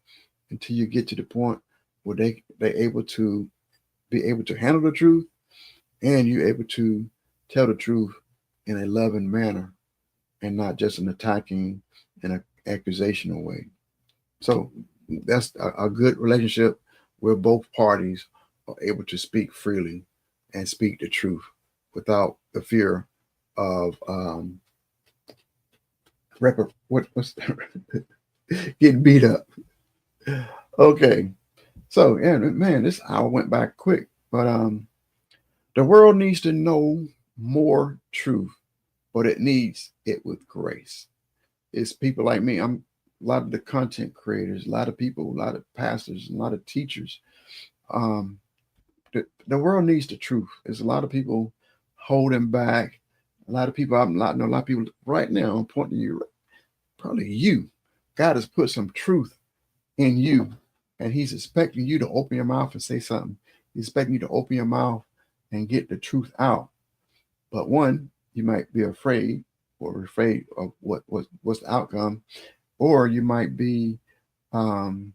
until you get to the point where they're able to be able to handle the truth, and you're able to tell the truth in a loving manner and not just an attacking and an accusational way. So that's a good relationship where both parties are able to speak freely and speak the truth without the fear of what's getting beat up. Okay, so yeah, man, this hour went by quick, but the world needs to know more truth, but it needs it with grace. It's people like me. I'm a lot of the content creators, a lot of people, a lot of pastors, a lot of teachers. Um, the world needs the truth. There's a lot of people holding back. A lot of people, know a lot of people right now. I'm pointing to you, probably you. God has put some truth in you, and He's expecting you to open your mouth and say something. He's expecting you to open your mouth and get the truth out. But one, you might be afraid of what's the outcome, or you might be um,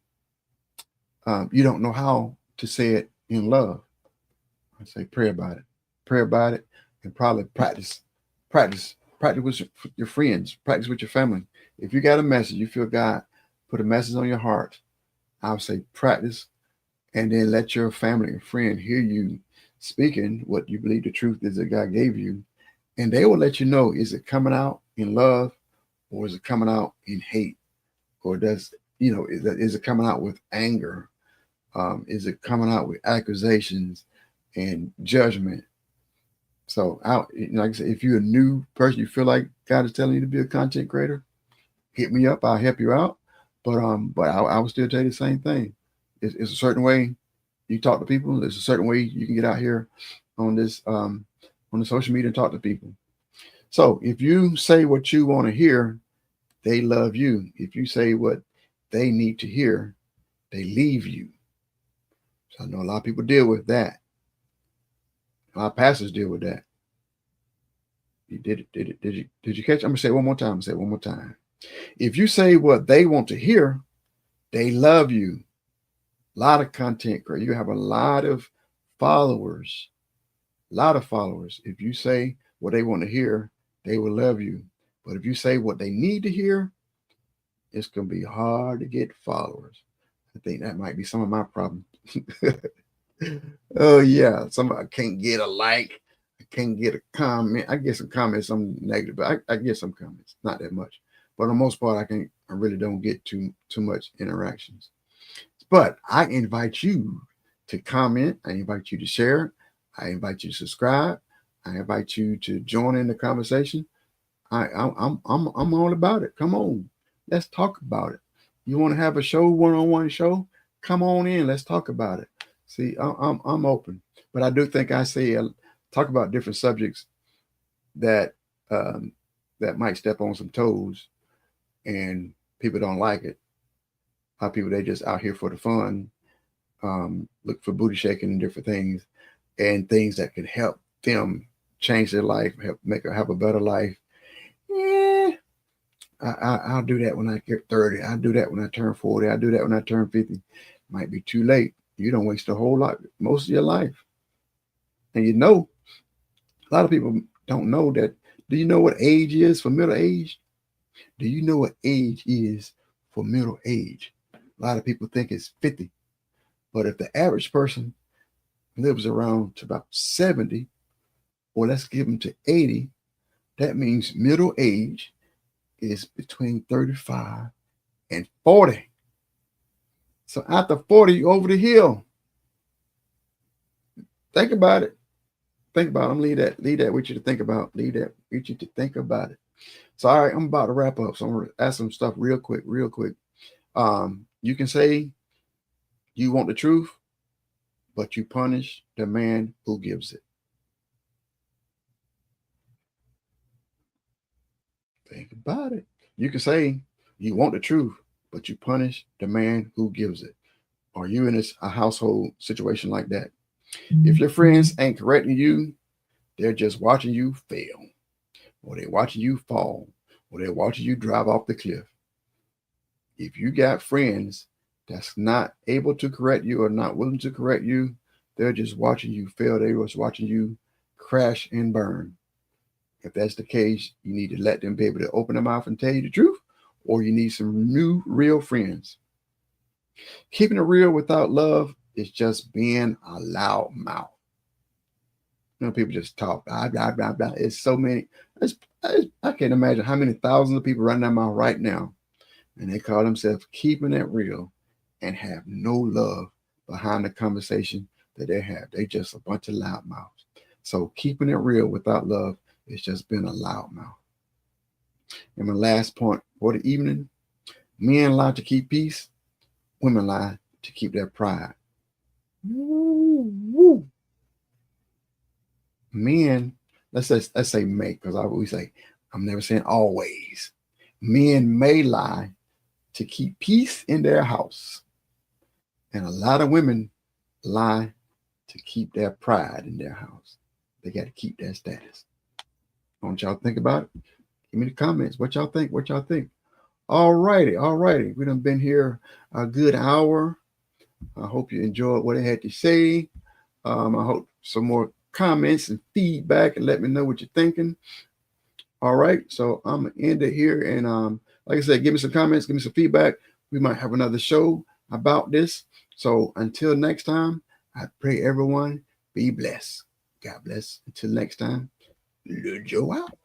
you don't know how to say it in love. I say pray about it, and probably practice with your friends, practice with your family. If you got a message, you feel God put a message on your heart, I would say practice, and then let your family and friend hear you speaking what you believe the truth is that God gave you, and they will let you know, is it coming out in love, or is it coming out in hate, or is it coming out with anger, is it coming out with accusations and judgment. So like I said, if you're a new person, you feel like God is telling you to be a content creator, hit me up, I'll help you out. But I will still tell you the same thing. It's a certain way you talk to people. There's a certain way you can get out here on this on the social media and talk to people. So if you say what you want to hear, they love you. If you say what they need to hear, they leave you. So I know a lot of people deal with that. A lot of pastors deal with that. You did it, did you catch? I'm gonna say it one more time. I'm gonna say it one more time. If you say what they want to hear, they love you. A lot of content creators. You have a lot of followers. A lot of followers. If you say what they want to hear, they will love you. But if you say what they need to hear, it's gonna be hard to get followers. I think that might be some of my problems. Oh yeah, somebody can't get a like, I can't get a comment. I get some comments, some negative, but I get some comments, not that much. But on the most part, I really don't get too much interactions. But I invite you to comment. I invite you to share. I invite you to subscribe. I invite you to join in the conversation. I'm all about it. Come on, let's talk about it. You want to have a show, one-on-one show? Come on in. Let's talk about it. See, I'm open, but I do think I say talk about different subjects that that might step on some toes, and people don't like it. How people they just out here for the fun, look for booty shaking and different things, and things that could help them change their life, help make her have a better life. Yeah, I'll do that when I get 30. I'll do that when I turn 40. I'll do that when I turn 50. Might be too late. You don't waste a whole lot, most of your life. And you know, a lot of people don't know that. Do you know what age is for middle age? Do you know what age is for middle age? A lot of people think it's 50. But if the average person lives around to about 70, or let's give them to 80, that means middle age is between 35 and 40. So after 40, you're over the hill. Think about it. Think about it. I'm leave that with you to think about. Leave that with you to think about it. So all right, I'm about to wrap up. So I'm gonna ask some stuff real quick. You can say you want the truth, but you punish the man who gives it. Think about it. You can say you want the truth, but you punish the man who gives it. Are you in a household situation like that? If your friends ain't correcting you, they're just watching you fail, or they're watching you fall, or they're watching you drive off the cliff. If you got friends that's not able to correct you or not willing to correct you, they're just watching you fail. They're just watching you crash and burn. If that's the case, you need to let them be able to open their mouth and tell you the truth, or you need some new, real friends. Keeping it real without love is just being a loud mouth. You know, people just talk, blah, blah, blah, blah. It's so many. I can't imagine how many thousands of people running their mouth right now, and they call themselves keeping it real and have no love behind the conversation that they have. They just a bunch of loud mouths. So keeping it real without love is just being a loud mouth. And my last point for the evening, men lie to keep peace, women lie to keep their pride. Woo, woo. Men, let's say may, because I always say, I'm never saying always. Men may lie to keep peace in their house. And a lot of women lie to keep their pride in their house. They got to keep their status. Don't y'all think about it? Give me the comments. What y'all think? What y'all think? All righty. We done been here a good hour. I hope you enjoyed what I had to say. I hope some more comments and feedback and let me know what you're thinking. All right. So I'm going to end it here. And like I said, give me some comments, give me some feedback. We might have another show about this. So until next time, I pray everyone be blessed. God bless. Until next time, Lil Joe out.